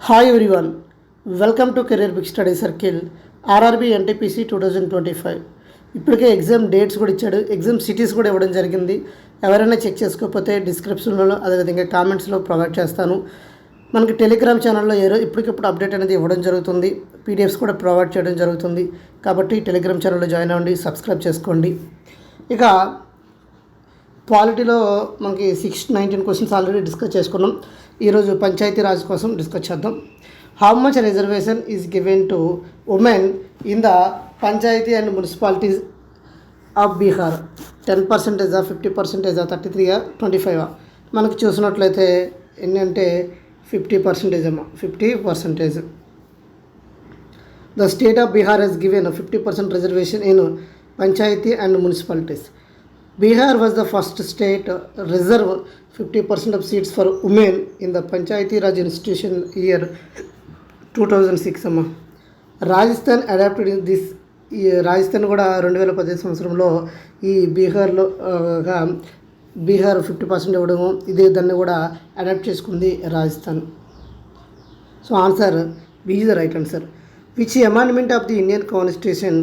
Hi everyone, welcome to career big study circle RRB NTPC 2025. ఇప్పటికే exam dates కూడా ఇచ్చాడు, exam cities కూడా ఇవ్వడం జరిగింది. ఎవరైనా చెక్ చేసుకోకపోతే డిస్క్రిప్షన్లో అదేవిధంగా కామెంట్స్లో ప్రొవైడ్ చేస్తాను. మనకి టెలిగ్రామ్ ఛానల్లో ఇప్పటికిప్పుడు అప్డేట్ అనేది ఇవ్వడం జరుగుతుంది, పీడిఎఫ్స్ కూడా ప్రొవైడ్ చేయడం జరుగుతుంది. కాబట్టి టెలిగ్రామ్ ఛానల్లో జాయిన్ అవ్వండి, సబ్స్క్రైబ్ చేసుకోండి. ఇక పాలిటీలో మనకి 19 క్వశ్చన్స్ ఆల్రెడీ డిస్కస్ చేసుకున్నాం. ఈరోజు పంచాయతీ రాజ్ కోసం డిస్కస్ చేద్దాం. How much reservation is given to women in the panchayat and municipalities of Bihar? 10%, 50%, 33, 25? మనకు చూసినట్లయితే ఏంటంటే 50% అమ్మా, 50%. The state of Bihar has given 50% reservation in panchayat and municipalities. Bihar was the first state reserve 50% of seats for women in the Panchayati Raj institution year 2006 అమ్మా. Rajasthan adopted in this. ఈ రాజస్థాన్ కూడా 2015 సంవత్సరంలో ఈ బీహార్ 50% ఇవ్వడము, ఇదే దాన్ని కూడా అడాప్ట్ చేసుకుంది Rajasthan. So answer B is the right answer. Which amendment of the Indian constitution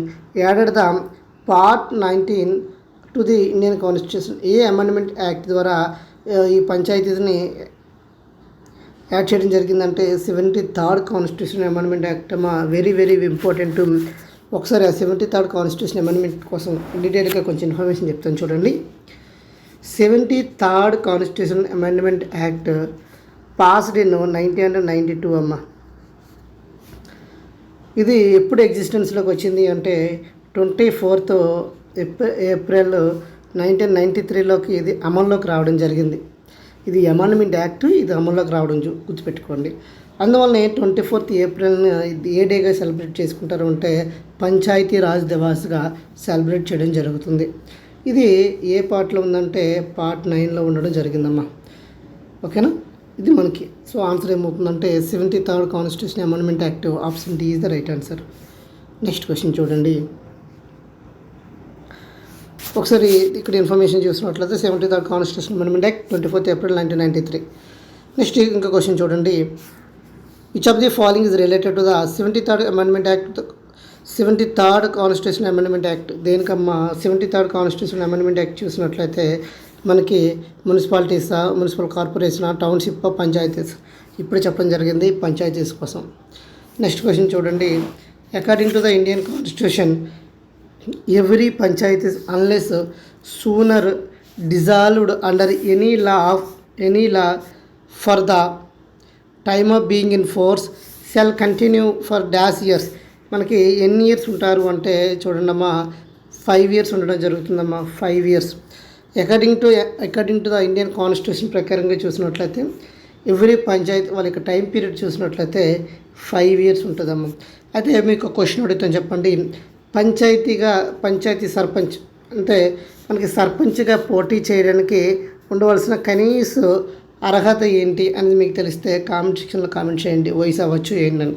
added the part 19 to the Indian constitution? ఏ అమెండ్మెంట్ యాక్ట్ ద్వారా ఈ పంచాయతీని యాడ్ చేయడం జరిగిందంటే 73rd కాన్స్టిట్యూషన్ అమెండ్మెంట్ యాక్ట్ అమ్మా. Very very important. ఒకసారి ఆ 73rd కాన్స్టిట్యూషన్ అమెండ్మెంట్ కోసం డీటెయిల్గా కొంచెం ఇన్ఫర్మేషన్ చెప్తాను చూడండి. 73rd constitution amendment act passed in 1992 అమ్మా. ఇది ఎప్పుడు ఎగ్జిస్టెన్స్లోకి వచ్చింది అంటే 24th ఏప్రిల్ 1993లోకి ఇది అమల్లోకి రావడం జరిగింది. ఇది అమెండ్మెంట్ యాక్ట్, ఇది అమల్లోకి రావడం గుర్తుపెట్టుకోండి. అందువల్ల 24th ఏప్రిల్ని ఏ డేగా సెలబ్రేట్ చేసుకుంటారు అంటే పంచాయతీ రాజ్ దివాస్గా సెలబ్రేట్ చేయడం జరుగుతుంది. ఇది ఏ పార్ట్లో ఉందంటే పార్ట్ 9లో ఉండడం జరిగిందమ్మా. ఓకేనా, ఇది మనకి. సో ఆన్సర్ ఏమవుతుందంటే 73rd constitution amendment act, option D is the right answer. Next question చూడండి. ఒకసారి ఇక్కడ ఇన్ఫర్మేషన్ చూసినట్లయితే 73rd constitution amendment act 24th April 1993. Next ఇంకా క్వశ్చన్ చూడండి. Which of the following is related to the 73rd amendment act? 73rd constitution amendment act దేనికమ్మా? 73rd constitution amendment act చూసినట్లయితే మనకి మున్సిపాలిటీసా, మున్సిపల్ కార్పొరేషనా, టౌన్షిప్, పంచాయతీస్ ఇప్పుడు చెప్పడం జరిగింది పంచాయతీస్ కోసం. నెక్స్ట్ క్వశ్చన్ చూడండి. According to the Indian constitution every panchayat is unless sooner dissolved under any law for the time of being in force shall continue for dash years. మనకి ఎన్ని ఇయర్స్ ఉంటారు అంటే చూడండి అమ్మా, 5 years ఉండడం జరుగుతుందమ్మా. 5 years according to the Indian constitution ప్రకారంగా చూసినట్లయితే every Panchayat వాళ్ళ యొక్క టైం పీరియడ్ చూసినట్లయితే 5 years ఉంటుందమ్మా. అయితే మీకు క్వశ్చన్ అడుగుతాను, చెప్పండి. పంచాయతీ సర్పంచ్ అంటే మనకి సర్పంచ్గా పోటీ చేయడానికి ఉండవలసిన కనీస అర్హత ఏంటి అనేది మీకు తెలిస్తే కామెంట్ సెక్షన్లో కామెంట్ చేయండి, వయసు అవ్వచ్చు ఏంటని.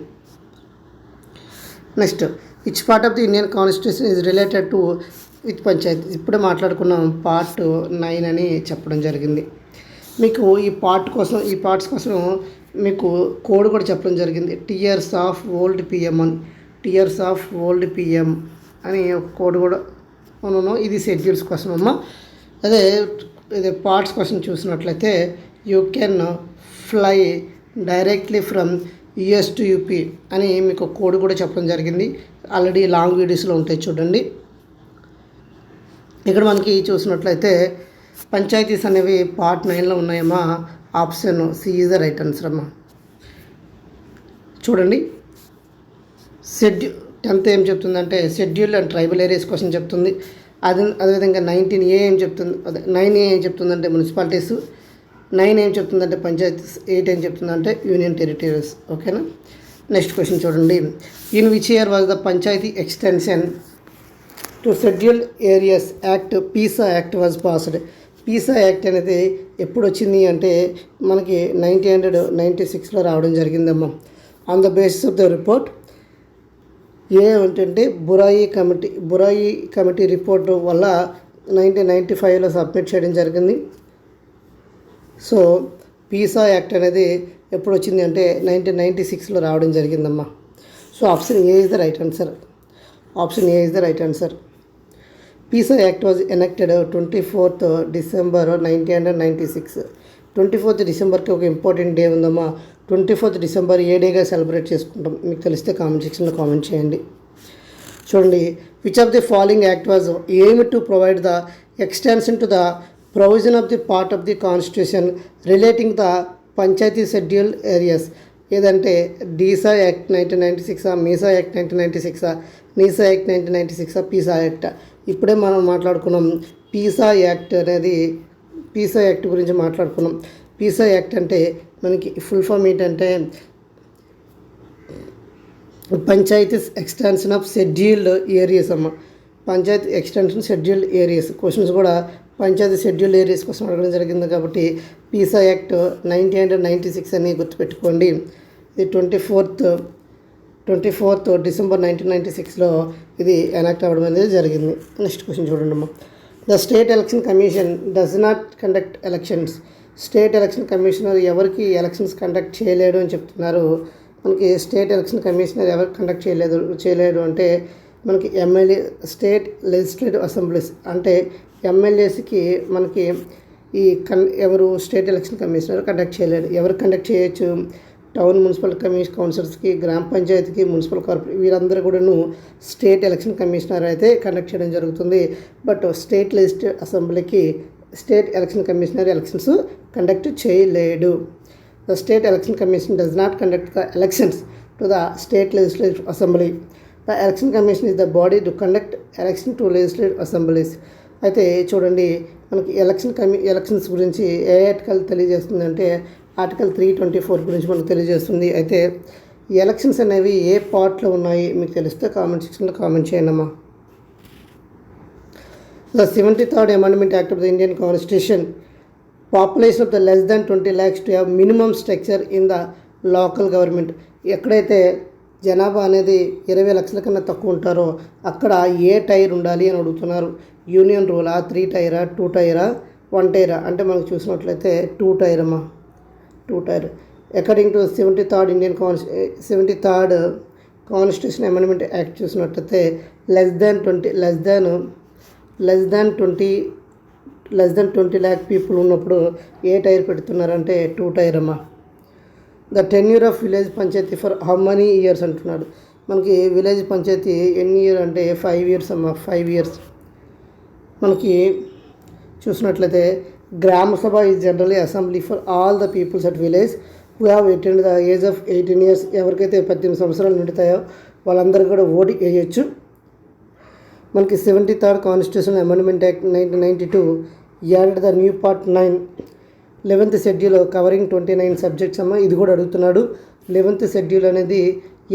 Next, which part of the Indian constitution is related to with panchayat? ఇప్పుడే మాట్లాడుకున్నాం, పార్ట్ 9 అని చెప్పడం జరిగింది. మీకు ఈ పార్ట్స్ కోసం మీకు కోడ్ కూడా చెప్పడం జరిగింది. టియర్స్ ఆఫ్ ఓల్డ్ పిఎం అని ఒక కోడ్ కూడా ఉన్నాను. ఇది షెడ్యూల్స్ కోసం అమ్మా. అదే పార్ట్స్ కోసం చూసినట్లయితే you can fly directly from US to UP అని మీకు కోడ్ కూడా చెప్పడం జరిగింది. ఆల్రెడీ లాంగ్ వీడియోస్లో ఉంటాయి చూడండి. ఇక్కడ మనకి చూసినట్లయితే పంచాయతీస్ అనేవి పార్ట్ 9లో ఉన్నాయమ్మా. Option C is the right answer అమ్మా. చూడండి, 10th ఏం చెప్తుందంటే షెడ్యూల్ అండ్ ట్రైబల్ ఏరియాస్ కోసం చెప్తుంది. అదేవిధంగా 19A ఏం చెప్తుంది, 9A ఏం చెప్తుందంటే మున్సిపాలిటీస్, 9 ఏం చెప్తుందంటే పంచాయతీస్, 8 ఏం చెప్తుందంటే యూనియన్ టెరిటరీస్. ఓకేనా. నెక్స్ట్ క్వశ్చన్ చూడండి. In which year was the panchayat extension to schedule areas act PESA act was passed? PESA act అనేది ఎప్పుడు వచ్చింది అంటే మనకి 1996లో రావడం జరిగిందమ్మా. On the basis of the report ఏంటంటే బురాయి కమిటీ రిపోర్ట్ వల్ల 1995లో సబ్మిట్ చేయడం జరిగింది. సో పీసా యాక్ట్ అనేది ఎప్పుడు వచ్చింది అంటే 1996లో రావడం జరిగిందమ్మా. So option A is the right answer. Option A is the right answer. PESA act was enacted 24th December 1996. 24th Decemberకి ఒక ఇంపార్టెంట్ డే ఉందమ్మా. 24th December ఏ డేగా సెలబ్రేట్ చేసుకుంటాం మీకు తెలిస్తే కామెంట్ సెక్షన్లో కామెంట్ చేయండి. చూడండి, which of the following act was aim to provide the extension to the provision of the part of the constitution relating the panchayat schedule areas. ఏదంటే DESA act 1996, MESA act 1996, NESA act 1996, PESA act. ఇప్పుడే మనం మాట్లాడుకున్నాం PESA act అనేది. PESA act గురించి మాట్లాడుకున్నాం. PESA act అంటే మనకి full form ఏంటంటే panchayats extension of scheduled areas అమ్మ. Panchayat extension scheduled areas questions కూడా పంచాయతీ షెడ్యూల్డ్ ఏరియాస్ కోసం అడగడం జరిగింది కాబట్టి పీసా యాక్ట్ 1996 అని గుర్తుపెట్టుకోండి. ఇది 24th December 1996లో ఇది ఎనాక్ట్ అవ్వడం అనేది జరిగింది. నెక్స్ట్ క్వశ్చన్ చూడండి అమ్మా. The state election commission does not conduct elections. State election commissioner ఎవరికి ఎలక్షన్స్ కండక్ట్ చేయలేడు అని చెప్తున్నారు. మనకి స్టేట్ ఎలక్షన్ కమిషనర్ ఎవరికి కండక్ట్ చేయలేడు అంటే మనకి ఎమ్మెల్యే స్టేట్ లెజిస్లేటివ్ అసెంబ్లీస్ అంటే ఎమ్మెల్యేస్కి మనకి ఎవరు స్టేట్ ఎలక్షన్ కమిషనర్ కండక్ట్ చేయలేడు. ఎవరు కండక్ట్ చేయొచ్చు? టౌన్ మున్సిపల్ కౌన్సిలర్స్కి, గ్రామ పంచాయతీకి, మున్సిపల్ కార్పొరేషన్ వీరందరూ కూడాను స్టేట్ ఎలక్షన్ కమిషనర్ అయితే కండక్ట్ చేయడం జరుగుతుంది. బట్ స్టేట్ లెజిస్లేటివ్ అసెంబ్లీకి state election commissioner elections conduct చేయలేడు. The state election commission does not conduct the elections to the state legislative assembly. The election commission is the body to conduct election to legislative assemblies. అయితే చూడండి, మనకి elections గురించి ఏ article తెలియజేస్తుంది అంటే article 324 గురించి మనకు తెలియజేస్తుంది. అయితే ఈ ఎలక్షన్స్ అనేవి ఏ పార్ట్లో ఉన్నాయి మీకు తెలిస్తే కామెంట్ సెక్షన్లో కామెంట్ చేయండి అమ్మా. The 73rd Amendment Act of the Indian Constitution population of the less than 20 lakhs to have minimum structure in the local government. ఎక్కడైతే జనాభా అనేది 20 లక్షల కన్నా తక్కువ ఉంటారో అక్కడ ఏ టైర్ ఉండాలి అని అడుగుతున్నారు. యూనియన్ రూలా, 3 టైరా, 2 టైరా, 1 టైరా అంటే మనకు చూసినట్లయితే 2 టైర్ అమ్మా. 2 tier according to 73rd Constitution Amendment Act చూసినట్లయితే లెస్ దెన్ 20 lakh పీపుల్ ఉన్నప్పుడు ఏ టైర్ పెడుతున్నారంటే 2 టైర్ అమ్మా. The tenure of village panchayat for how many years అంటున్నాడు. మనకి విలేజ్ పంచాయతీ ఎన్ని ఇయర్ అంటే 5 years అమ్మా. 5 years. మనకి చూసినట్లయితే Gram Sabha is generally assembly for all the peoples at village who have attend the age of 18 years. ఎవరికైతే 18 సంవత్సరాలు నిండుతాయో వాళ్ళందరూ కూడా ఓటు వేయచ్చు. మనకి 73rd Constitutional Amendment Act 1992 added the new part 9 11th schedule covering 29 subjects అమ్మ. ఇది కూడా అడుగుతున్నాడు. 11th షెడ్యూల్ అనేది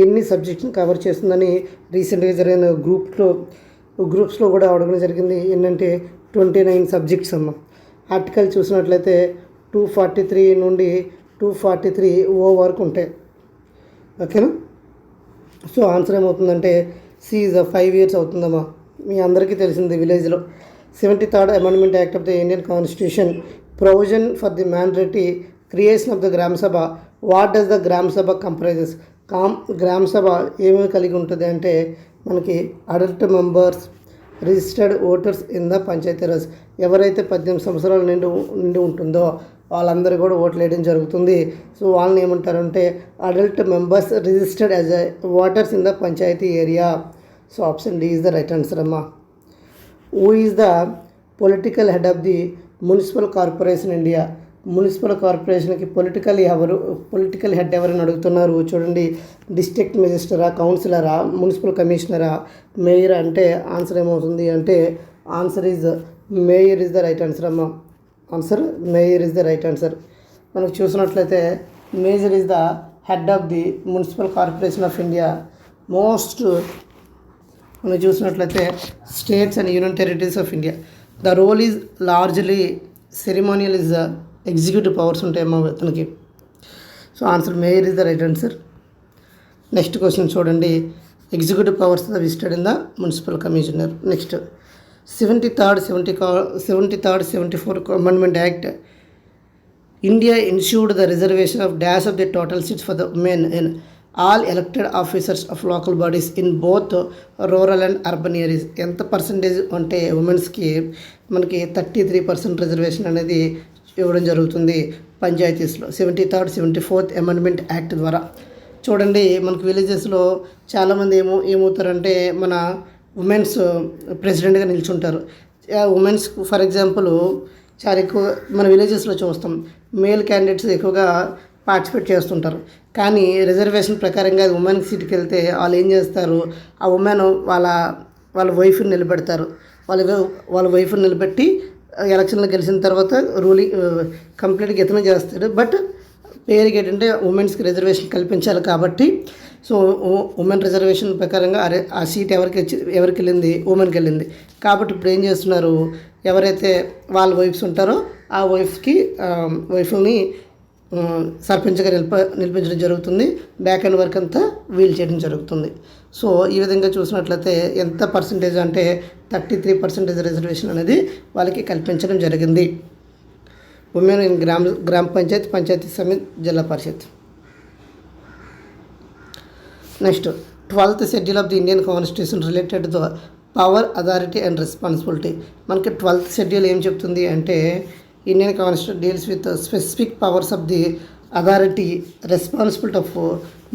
ఎన్ని సబ్జెక్ట్స్ని కవర్ చేస్తుందని రీసెంట్గా జరిగిన గ్రూప్స్లో కూడా అడగడం జరిగింది. ఏంటంటే 29 సబ్జెక్ట్స్ అమ్మ. ఆర్టికల్ చూసినట్లయితే 243 నుండి 243O వరకు ఉంటాయి. ఓకేనా? సో ఆన్సర్ ఏమవుతుందంటే సి ఇస్ 5 years అవుతుందమ్మా. మీ అందరికీ తెలిసింది విలేజ్లో 73rd Amendment Act of the Indian Constitution provision for the mandatory creation of the గ్రామ సభ. వాట్ డస్ ద గ్రామ సభ కంప్రైజెస్? గ్రామ సభ ఏమేమి కలిగి ఉంటుంది అంటే మనకి adult members, registered voters in the Panchayati Raj. ఎవరైతే 18 సంవత్సరాలు నిండి ఉంటుందో వాళ్ళందరూ కూడా ఓట్లు వేయడం జరుగుతుంది. సో వాళ్ళని ఏమంటారంటే adult members registered as voters in the panchayat area. So option D is the right answer అమ్మా. Who is the political head of the municipal corporation India? Municipal కార్పొరేషన్కి పొలిటికల్ హెడ్ ఎవరని అడుగుతున్నారు. చూడండి, డిస్ట్రిక్ట్ మెజిస్టరా, కౌన్సిలరా, మున్సిపల్ కమిషనరా, మేయర్ అంటే answer ఏమవుతుంది అంటే answer is mayor is the right answer అమ్మా. Answer mayor is the right answer. మనకు చూసినట్లయితే mayor is the head of the municipal corporation of India. మనం చూసినట్లయితే states and union territories of India. The role is largely ceremonial is executive powers ఉంటాయమ్మా అతనికి. So answer mayor is the right answer. Next question చూడండి, executive powers vested in the municipal commissioner. Next 73rd 74th Amendment Act India ensured the reservation of dash of the total seats for the women in all elected officers of local bodies in both rural and urban areas. ఎంత percentage అంటే ఉమెన్స్కి మనకి 33% reservation అనేది ఇవ్వడం జరుగుతుంది పంచాయతీస్లో 73rd 74th amendment act ద్వారా. చూడండి, మనకు విలేజెస్లో చాలామంది ఏమవుతారంటే మన ఉమెన్స్ ప్రెసిడెంట్గా నిల్చుంటారు. ఉమెన్స్ ఫర్ ఎగ్జాంపుల్ చాలా ఎక్కువ మన విలేజెస్లో చూస్తాం, మేల్ క్యాండిడేట్స్ ఎక్కువగా పార్టిసిపేట్ చేస్తుంటారు. కానీ రిజర్వేషన్ ప్రకారంగా ఉమెన్ సీట్కి వెళ్తే వాళ్ళు ఏం చేస్తారు, ఆ ఉమెన్ వాళ్ళ వైఫ్ని నిలబెడతారు. వాళ్ళ వైఫ్ని నిలబెట్టి ఎలక్షన్లో గెలిచిన తర్వాత రూలింగ్ కంప్లీట్గా ఇతను చేస్తాడు. బట్ పేరుకి ఏంటంటే ఉమెన్స్కి రిజర్వేషన్ కల్పించాలి కాబట్టి సో ఉమెన్ రిజర్వేషన్ ప్రకారంగా ఆ సీట్ ఎవరికి వెళ్ళింది, ఉమెన్కి వెళ్ళింది. కాబట్టి ఇప్పుడు ఏం చేస్తున్నారు, ఎవరైతే వాళ్ళ వైఫ్స్ ఉంటారో ఆ వైఫ్ని సర్పంచ్గా నిలిపించడం జరుగుతుంది. బ్యాక్ అండ్ వర్క్ అంతా వీల్ చేయడం జరుగుతుంది. సో ఈ విధంగా చూసినట్లయితే ఎంత పర్సంటేజ్ అంటే 33% రిజర్వేషన్ అనేది వాళ్ళకి కల్పించడం జరిగింది. ఉమెన్ ఇన్ గ్రామ Panchayat, panchayat samiti, zilla parishad. Next 12th schedule of the Indian constitution related to power, authority and responsibility. మనకి 12th షెడ్యూల్ ఏం చెప్తుంది అంటే Indian constitution deals with specific powers of the authority, responsibility of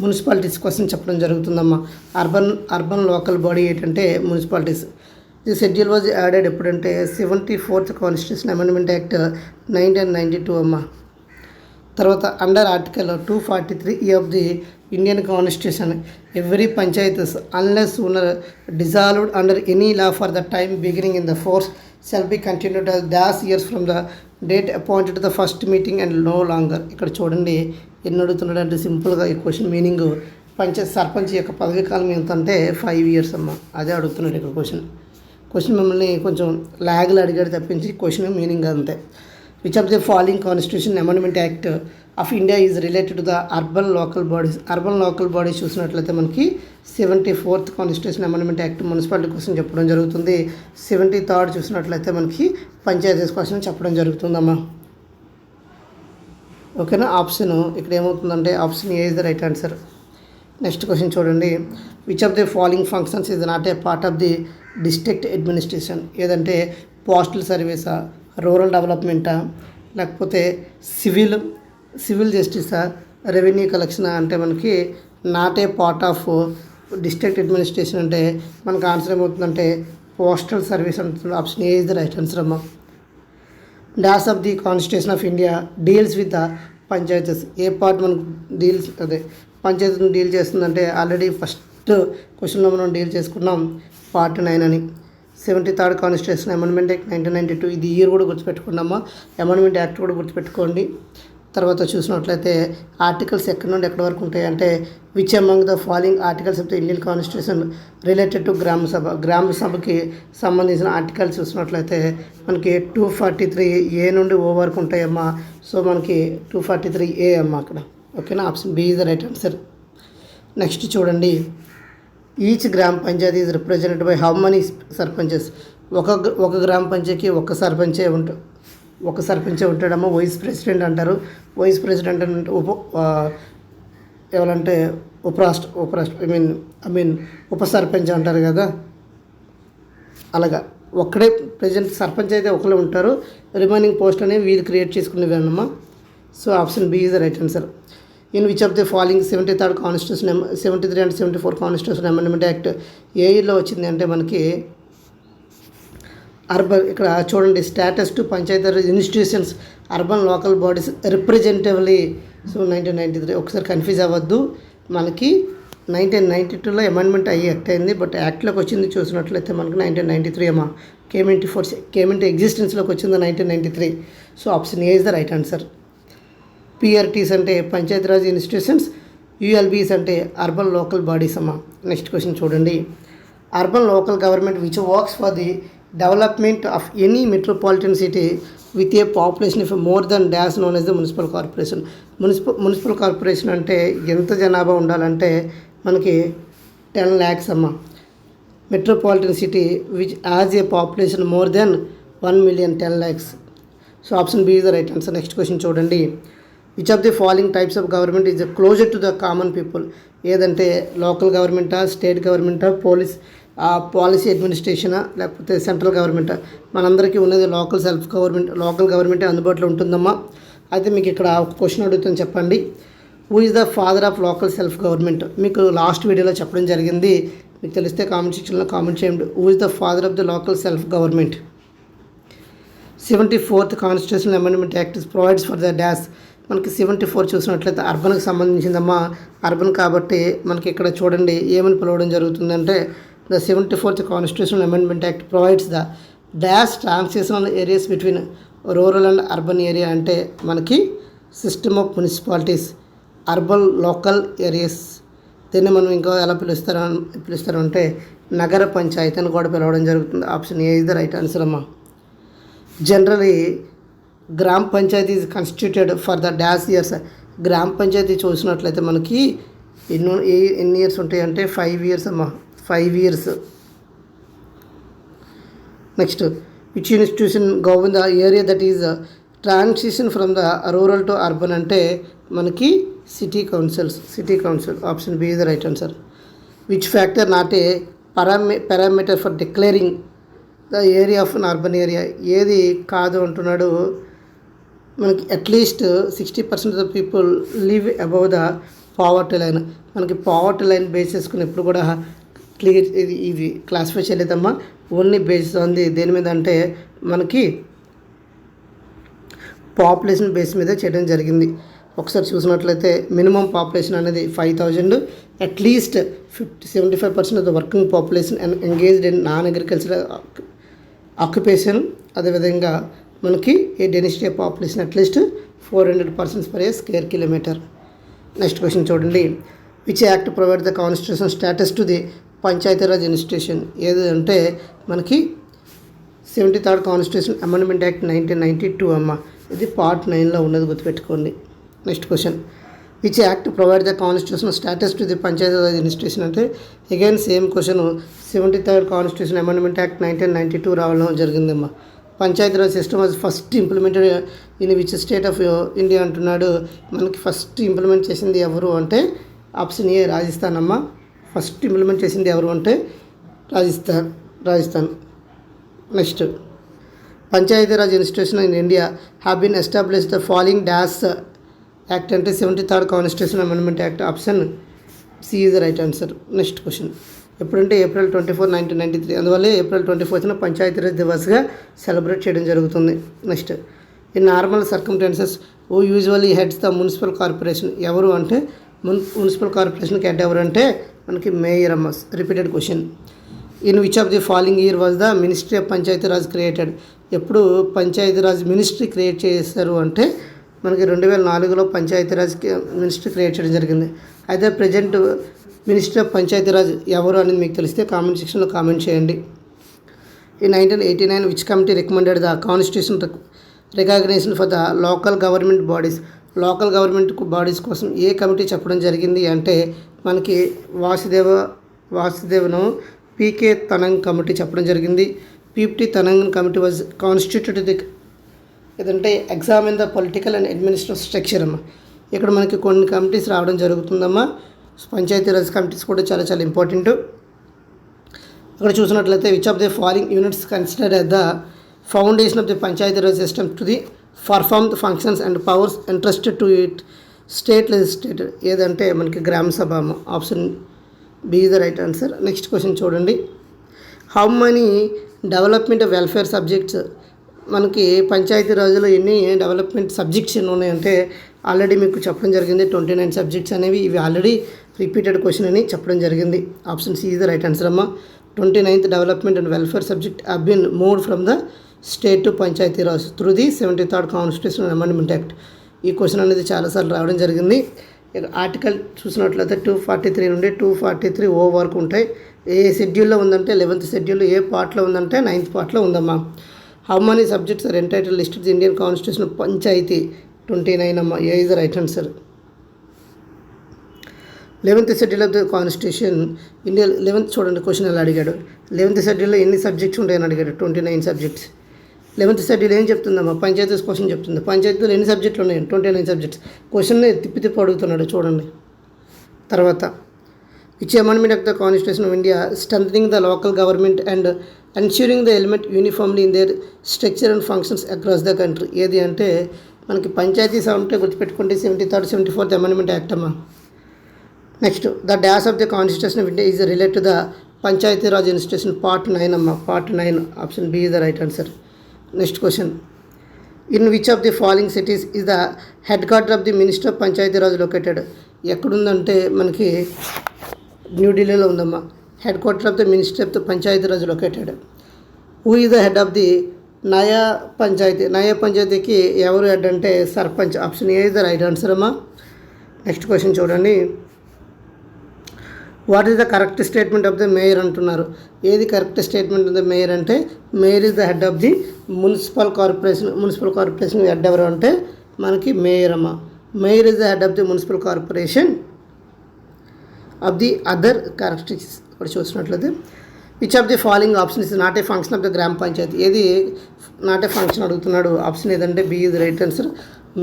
municipalities కోసం చెప్పడం జరుగుతుందమ్మా. అర్బన్ లోకల్ బాడీ ఏంటంటే municipalities. The schedule was added ఎప్పుడంటే 74th constitution amendment act 1992 అమ్మా. తర్వాత under article 243 of the Indian constitution every panchayats unless sooner dissolved under any law for the time beginning in the force shall be continued as dash years from the date appointed to the first meeting and no longer. ఇక్కడ చూడండి ఎన్ని అడుగుతున్నాడు అంటే సింపుల్గా ఈ question meaning sarpanch యొక్క పదవీ కాలం ఎంత అంటే 5 years అమ్మ. అదే అడుగుతున్నాడు ఇక్కడ క్వశ్చన్ మిమ్మల్ని కొంచెం లాగ్లు అడిగాడు తప్పించి క్వశ్చన్ మీనింగ్ అంతే. Which of the following constitution amendment act of India is related to the urban local bodies. Urban local bodies చూసినట్లయితే మనకి 74th constitution amendment act municipality కోసం చెప్పడం జరుగుతుంది. 73rd చూసినట్లయితే మనకి పంచాయతీస్ కోసం చెప్పడం జరుగుతుందమ్మా. ఓకేనా. ఆప్షన్ ఇక్కడ ఏమవుతుందంటే option A is the right answer. Next question చూడండి, which of the following functions is not a part of the district administration. ఏదంటే పోస్టల్ సర్వీసా, రూరల్ డెవలప్మెంటా, లేకపోతే సివిల్ జస్టిసా, రెవెన్యూ కలెక్షన్ అంటే మనకి not a part of district administration అంటే మనకు ఆన్సర్ ఏమవుతుందంటే పోస్టల్ సర్వీస్ అంటుంది. Option A is the right answer అమ్మా. Dash of the constitution of India deals with the panchayats. A part మనకు పంచాయతీని డీల్ చేస్తుందంటే ఆల్రెడీ ఫస్ట్ క్వశ్చన్లో మనం డీల్ చేసుకున్నాం పార్ట్ 9 అని. 73rd constitution amendment act 1992. ఇది ఇయర్ కూడా గుర్తుపెట్టుకున్నామా. అమెండ్మెంట్ యాక్ట్ కూడా గుర్తుపెట్టుకోండి. తర్వాత చూసినట్లయితే ఆర్టికల్స్ ఎక్కడి నుండి ఎక్కడి వరకు ఉంటాయి అంటే which among the following articles of the Indian constitution related to గ్రామ సభకి సంబంధించిన ఆర్టికల్స్ చూసినట్లయితే మనకి 243A నుండి ఓ వరకు ఉంటాయమ్మా. సో మనకి 243A అమ్మా అక్కడ. ఓకేనా. Option B is the right answer. Next చూడండి, each Gram panchayat is represented by how many sarpanches. ఒక గ్రామ పంచాయతీకి ఒక సర్పంచే ఉంటాడమ్మా. వైస్ ప్రెసిడెంట్ అంటారు. వైస్ ప్రెసిడెంట్ అంటే ఎవరంటే ఉప సర్పంచ్ అంటారు కదా, అలాగా ఒక్కడే ప్రెసిడెంట్. సర్పంచ్ అయితే ఒకరే ఉంటారు, రిమైనింగ్ పోస్ట్ అనేవి వీళ్ళు క్రియేట్ చేసుకునేవాళ్ళమ్మా. So option B is the right answer. In which of the following 73rd constitution 73 and 74 constitution amendment act ఏ ఇయర్లో వచ్చింది అంటే మనకి అర్బన్. ఇక్కడ చూడండి, status to panchayat institutions urban local bodies representatively. So 1993. ఒకసారి కన్ఫ్యూజ్ అవ్వద్దు. మనకి 1992లో అమెండ్మెంట్ యాక్ట్ అయింది. బట్ యాక్ట్లోకి వచ్చింది చూసినట్లయితే మనకి 1993 అమ్మా. కేమ్ ఇంటూ ఎగ్జిస్టెన్స్లోకి వచ్చింది 1993. So option A is the right answer. పిఆర్టీస్ అంటే పంచాయతీరాజ్ ఇన్స్టిట్యూషన్స్, యూఎల్బీస్ అంటే అర్బన్ లోకల్ బాడీస్ అమ్మా. నెక్స్ట్ క్వశ్చన్ చూడండి, urban local government which works for the development of any metropolitan city with a population of more than dash known as the municipal corporation. Municipal corporation అంటే ఎంత జనాభా ఉండాలంటే మనకి 10 lakhs అమ్మా. Metropolitan city which as a population more than 1 million 10 lakhs. So option B is the right answer. Next question చూడండి. Which of the following types of government is closer to the common people? ఏదంటే local గవర్నమెంటా, state గవర్నమెంటా, policy అడ్మినిస్ట్రేషనా, లేకపోతే central గవర్నమెంటా? మనందరికీ ఉన్నది local గవర్నమెంటే అందుబాటులో ఉంటుందమ్మా. అయితే మీకు ఇక్కడ ఒక క్వశ్చన్ అడుగుతాను, చెప్పండి. Who is the father of local self government? మీకు లాస్ట్ వీడియోలో చెప్పడం జరిగింది, మీకు తెలిస్తే కామెంట్ సెక్షన్లో కామెంట్ చేయండి. Who is the father of the local self government? 74th constitutional amendment act provides for the dash. మనకి 74 చూసినట్లయితే అర్బన్కి సంబంధించిందమ్మా. అర్బన్ కాబట్టి మనకి ఇక్కడ చూడండి ఏమని పిలవడం జరుగుతుందంటే the 74th constitutional amendment act provides the dash transitional areas between rural and urban area. అంటే మనకి system of municipalities, urban local areas. దీన్ని మనం ఇంకా ఎలా పిలుస్తారు అంటే నగర పంచాయతీ అని కూడా పిలవడం జరుగుతుంది. Option A is the right answer అమ్మా. Generally Gram panchayat is constituted for the dash years. Gram panchayat చూసినట్లయితే మనకి ఎన్ని ఇయర్స్ ఉంటాయి అంటే 5 years అమ్మా, 5 years. Next, which institution govern the area that is transition from the rural to urban? అంటే మనకి city council. Option B is the right answer. Which factor not a parameter for declaring the area of an urban area? ఏది కాదు అంటున్నాడు. మనకి at least 60% of the people live above the poverty line. మనకి poverty line base చేసుకుని ఎప్పుడు కూడా clear ఇది classify చేయలేదమ్మా. Only base ఉంది దేని మీద అంటే మనకి పాపులేషన్ బేస్ మీద చేయడం జరిగింది. ఒకసారి చూసినట్లయితే మినిమం పాపులేషన్ అనేది 5,000, at least 75% of the working population engaged in non agricultural occupation. అదేవిధంగా మనకి ఏ density population at least 400 persons per square kilometer. Next question చూడండి. Which act provide the constitution status to the Panchayati Raj institution? ఏది అంటే మనకి 73rd కాన్స్టిట్యూషన్ అమెండ్మెంట్ యాక్ట్ 1992 అమ్మ. ఇది part 9లో ఉన్నది, గుర్తుపెట్టుకోండి. Next question. Which act provide the constitution status to the Panchayati Raj institution? అంటే again same question. 73rd constitution amendment act 1992 రావడం జరిగిందమ్మా. Panchayati Raj system was first implemented in which state of India అంటున్నాడు. మనకి first implement చేసింది ఎవరు అంటే ఆప్షన్ ఏ రాజస్థాన్ అమ్మ. First implement చేసింది ఎవరు అంటే Rajasthan. Next, Panchayati Raj institution in India have been established the following dash act? అంటే 73rd constitution amendment act. Option C is the right answer. Next question. ఎప్పుడంటే April 24, 1993. అందువల్లే April 24th పంచాయతీరాజ్ దివస్గా సెలబ్రేట్ చేయడం జరుగుతుంది. Next, in normal circumstances who usually heads the municipal corporation? ఎవరు అంటే municipal కార్పొరేషన్కి head ఎవరు అంటే మనకి మేయర్ అమ్మ. Repeated question. In which of the following year was the ministry of Panchayati Raj created? ఎప్పుడు పంచాయతీరాజ్ మినిస్ట్రీ క్రియేట్ చేస్తారు అంటే మనకి 2004లో పంచాయతీరాజ్ మినిస్ట్రీ క్రియేట్ చేయడం జరిగింది. అయితే ప్రజెంట్ మినిస్టర్ ఆఫ్ పంచాయతీరాజ్ ఎవరు అనేది మీకు తెలిస్తే కామెంట్ సెక్షన్లో కామెంట్ చేయండి. In 1989 which committee recommended the constitution recognition for the local government bodies? Local government bodies కోసం ఏ కమిటీ చెప్పడం జరిగింది అంటే మనకి వాసుదేవను పీకే తనంగ్ కమిటీ చెప్పడం జరిగింది. పీపీ తనంగ్ కమిటీ వాజ్ కాన్స్టిట్యూటెడ్ ఏదంటే examine the political and administrative structure అమ్మ. ఇక్కడ మనకి కొన్ని కమిటీస్ రావడం జరుగుతుందమ్మా. పంచాయతీరాజ్ కమిటీస్ కూడా చాలా చాలా ఇంపార్టెంట్. ఇక్కడ చూసినట్లయితే which of the following units considered the foundation of the Panchayati Raj system to the perform the functions and powers interested to it state legislator? ఏదంటే మనకి గ్రామ సభ అమ్మ. Option be the right answer. Next question చూడండి. How many development welfare subjects? మనకి పంచాయతీరాజ్లో ఎన్ని development subjects ఎన్ని ఉన్నాయంటే already మీకు చెప్పడం జరిగింది. 29 సబ్జెక్ట్స్ అనేవి. ఇవి ఆల్రెడీ రిపీటెడ్ క్వశ్చన్ అని చెప్పడం జరిగింది. Option C is the right answer అమ్మ. 29th development and welfare subject have been moved from the state to Panchayati Raj through the 73rd constitutional amendment act. ఈ క్వశ్చన్ అనేది చాలాసార్లు రావడం జరిగింది. ఆర్టికల్ చూసినట్లయితే 243 నుండి 243O వరకు ఉంటాయి. ఏ షెడ్యూల్లో ఉందంటే 11th షెడ్యూల్, ఏ పార్ట్లో ఉందంటే 9th పార్ట్లో ఉందమ్మా. How many subjects are entitle listed Indian constitution panchayati? 29 అమ్మ. A is the right answer. 11th schedule of the constitution India. 11th చూడండి క్వశ్చన్ ఎలా అడిగాడు. 11th షెడ్యూల్లో ఎన్ని సబ్జెక్ట్స్ ఉంటాయని అడిగాడు. 29 సబ్జెక్ట్స్. 11th షెడ్యూల్ ఏం చెప్తుందమ్మా? పంచాయతీస్ క్వశ్చన్ చెప్తుంది. పంచాయతీలో ఎన్ని సబ్జెక్టులు ఉన్నాయి? 29 సబ్జెక్ట్స్. క్వశ్చన్ని తిప్పి తిప్పి అడుగుతున్నాడు చూడండి. తర్వాత which amendment of the constitution of India strengthening the local government and ensuring the element uniformly in there structure and functions across the country. ఏది అంటే మనకి పంచాయతీస్ ఉంటే గుర్తుపెట్టుకుంటే 73rd 74th అమెండ్మెంట్ యాక్ట్ అమ్మా. Next the dash of the constitution of India is relate to the Panchayati Raj institution part 9 అమ్మా. Part 9 option B is the right answer. Next question in which of the following cities is the head quarter of the minister of Panchayati Raj located. ఎక్కడుందంటే మనకి న్యూఢిల్లీలో ఉందమ్మా. Head quarter of the minister of the Panchayati Raj located. Who is the head of the నయా పంచాయతీ. నయా పంచాయతీకి ఎవరు head అంటే sarpanch. Option A is the right answer అమ్మా. నెక్స్ట్ క్వశ్చన్ చూడండి. What is the correct statement of the mayor అంటున్నారు. ఏది correct statement of the mayor అంటే mayor is the head of the municipal corporation. Municipal corporation head ఎవరు అంటే మనకి mayor అమ్మ. Mayor is the head of the municipal corporation of the other characteristics ఇక్కడ చూసినట్లయితే which of the following option is not a function of the gram panchayat. ఏది not a function అడుగుతున్నాడు. Option ఏదంటే B is right answer.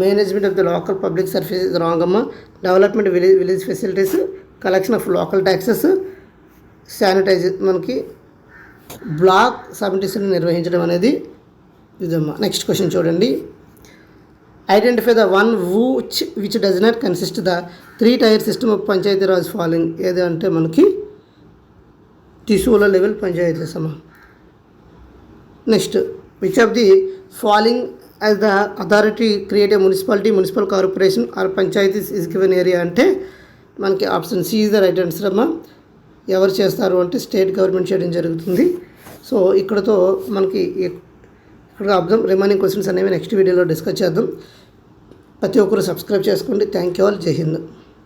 Management of the local public service is wrong అమ్మ. Development village facilities, collection of local taxes, sanitize మనకి block సబ్మిటిషన్ నిర్వహించడం అనేది ఇదమ్మా. Next question చూడండి. Identify the one which does not consist the 3-tier system of Panchayati Raj following. ఏది అంటే మనకి త్రిశూల లెవెల్ పంచాయతీస్ అమ్మా. Next which of the following as the authority create a municipality, municipal corporation are panchayats is given area అంటే మనకి option C is the right answer అమ్మా. ఎవరు చేస్తారు అంటే స్టేట్ గవర్నమెంట్ చేయడం జరుగుతుంది. సో ఇక్కడతో మనకి ఇక్కడ అర్థం రిమైనింగ్ క్వశ్చన్స్ అనేవి నెక్స్ట్ వీడియోలో డిస్కస్ చేద్దాం. ప్రతి ఒక్కరు సబ్స్క్రైబ్ చేసుకోండి. Thank you all. జై హింద్.